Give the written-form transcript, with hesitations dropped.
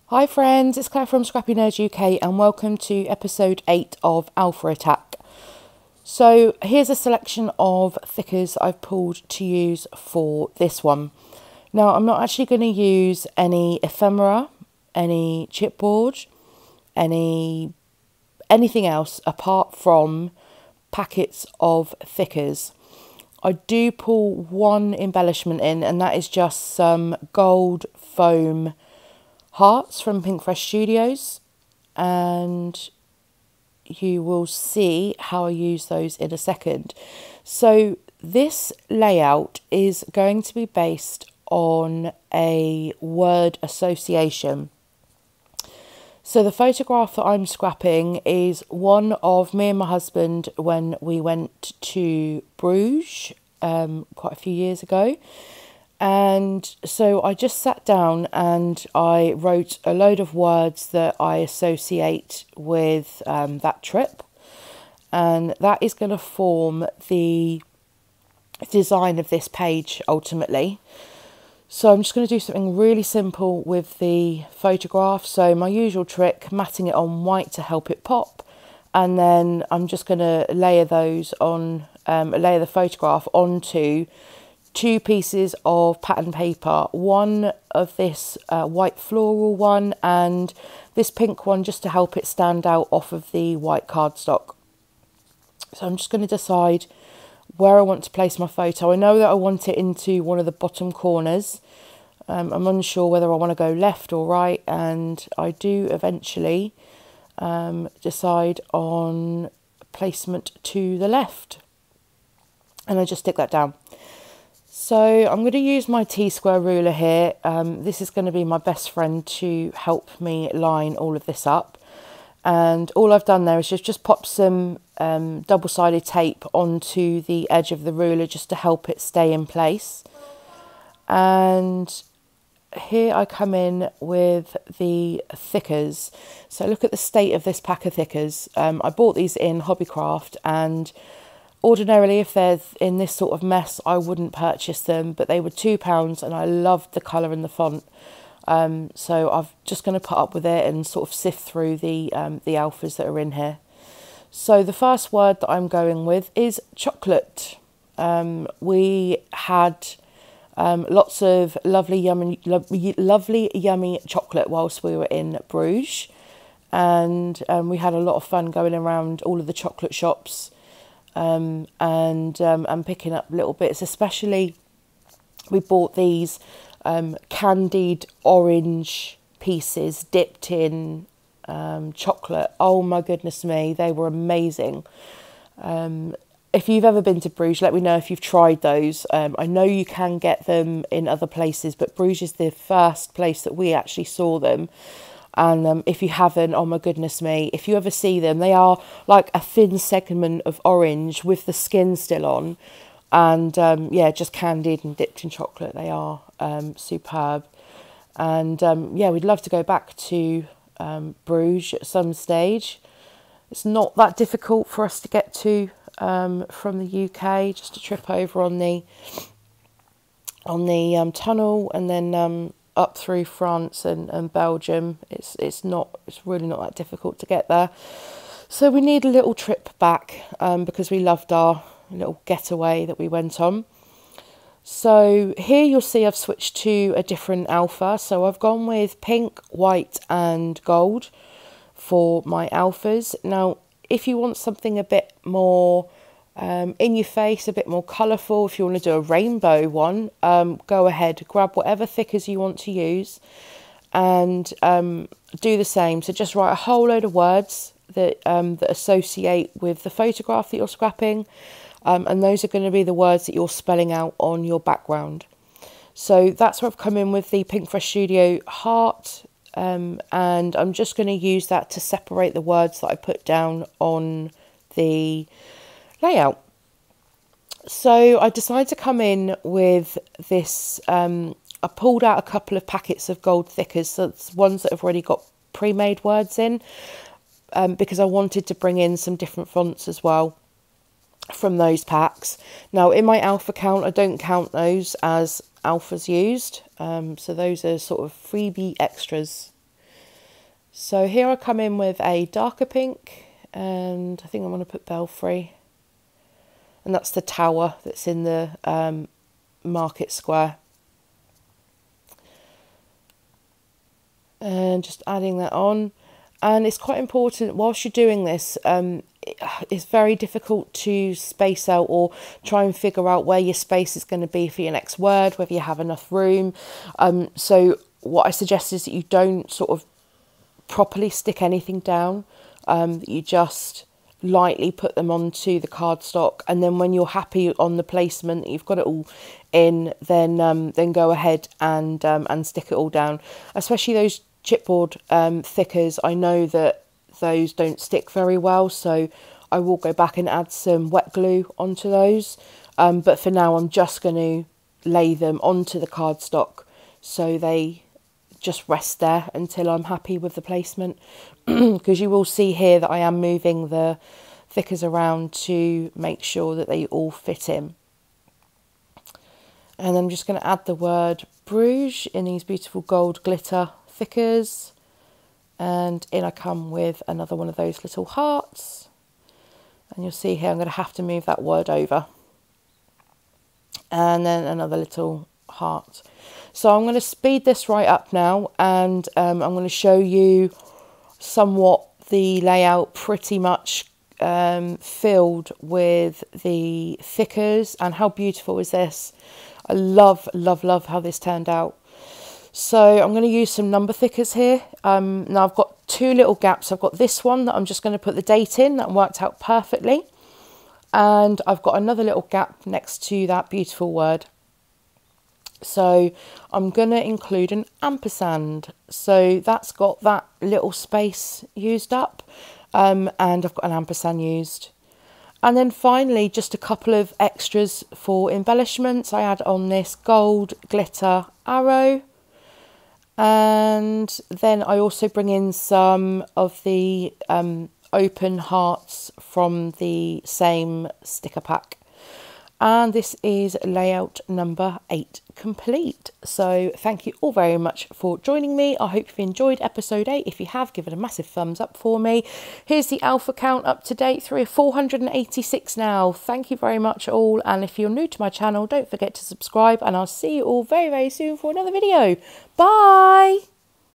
Hi friends, it's Claire from ScrappyNerdUK and welcome to episode 8 of Alpha Attack. So here's a selection of thickers I've pulled to use for this one. Now I'm not actually going to use any ephemera, any chipboard, anything else apart from packets of thickers. I do pull one embellishment in, and that is just some gold foam hearts from Pink Fresh Studios, and you will see how I use those in a second. So this layout is going to be based on a word association. So the photograph that I'm scrapping is one of me and my husband when we went to Bruges quite a few years ago. And so I just sat down and I wrote a load of words that I associate with that trip. And that is going to form the design of this page ultimately. So I'm just going to do something really simple with the photograph. So my usual trick, matting it on white to help it pop. And then I'm just going to layer those on, layer the photograph onto two pieces of pattern paper. One of this white floral one and this pink one just to help it stand out off of the white cardstock. So I'm just going to decide where I want to place my photo. I know that I want it into one of the bottom corners. I'm unsure whether I want to go left or right, and I do eventually decide on placement to the left, and I just stick that down. So I'm going to use my T-square ruler here. This is going to be my best friend to help me line all of this up. And all I've done there is just pop some double-sided tape onto the edge of the ruler just to help it stay in place. And here I come in with the thickers. So look at the state of this pack of thickers. I bought these in Hobbycraft, and ordinarily if they're in this sort of mess I wouldn't purchase them, but they were £2 and I loved the colour and the font. So I'm just going to put up with it and sort of sift through the alphas that are in here. So the first word that I'm going with is chocolate. We had lots of lovely yummy chocolate whilst we were in Bruges, and we had a lot of fun going around all of the chocolate shops and picking up little bits. Especially we bought these candied orange pieces dipped in chocolate. Oh my goodness me, they were amazing. If you've ever been to Bruges, let me know if you've tried those. I know you can get them in other places, but Bruges is the first place that we actually saw them. And if you haven't, oh my goodness me, if you ever see them, they are like a thin segment of orange with the skin still on. And yeah, just candied and dipped in chocolate. They are superb. And yeah, we'd love to go back to Bruges at some stage. It's not that difficult for us to get to from the UK, just a trip over on the tunnel, and then up through France and Belgium. It's really not that difficult to get there. So we need a little trip back because we loved our little getaway that we went on. So here you'll see I've switched to a different alpha. So I've gone with pink, white and gold for my alphas. Now if you want something a bit more in your face, a bit more colourful, if you want to do a rainbow one, go ahead, grab whatever thickers you want to use and do the same. So just write a whole load of words that associate with the photograph that you're scrapping, and those are going to be the words that you're spelling out on your background. So that's where I've come in with the Pink Fresh Studio heart, and I'm just going to use that to separate the words that I put down on the layout. So I decided to come in with this, I pulled out a couple of packets of gold thickers, so it's ones that have already got pre-made words in, because I wanted to bring in some different fonts as well from those packs. Now in my alpha count, I don't count those as alphas used, so those are sort of freebie extras So here I come in with a darker pink, and I think I'm going to put Belfry, and that's the tower that's in the market square. And just adding that on. And it's quite important whilst you're doing this, it's very difficult to space out or try and figure out where your space is going to be for your next word, whether you have enough room. So what I suggest is that you don't sort of properly stick anything down. You just lightly put them onto the cardstock, and then when you're happy on the placement, you've got it all in, then go ahead and stick it all down. Especially those chipboard thickers, I know that those don't stick very well, so I will go back and add some wet glue onto those. But for now, I'm just going to lay them onto the cardstock so they just rest there until I'm happy with the placement. Because you will see here that I am moving the thickers around to make sure that they all fit in. And I'm just going to add the word Bruges in these beautiful gold glitter thickers, and in I come with another one of those little hearts, and you'll see here I'm going to have to move that word over, and then another little heart. So I'm going to speed this right up now, and I'm going to show you somewhat the layout pretty much filled with the thickers. And how beautiful is this? I love how this turned out. So I'm going to use some number thickers here. Now I've got two little gaps. I've got this one that I'm just going to put the date in. That worked out perfectly. And I've got another little gap next to that beautiful word. So I'm going to include an ampersand. So that's got that little space used up. And I've got an ampersand used. And then finally, just a couple of extras for embellishments. I add on this gold glitter arrow. And then I also bring in some of the open hearts from the same sticker pack. And this is layout number 8 complete. So thank you all very much for joining me. I hope you've enjoyed episode 8. If you have, give it a massive thumbs up for me. Here's the alpha count up to date, 486 now. Thank you very much all. And if you're new to my channel, don't forget to subscribe, and I'll see you all very, very soon for another video. Bye.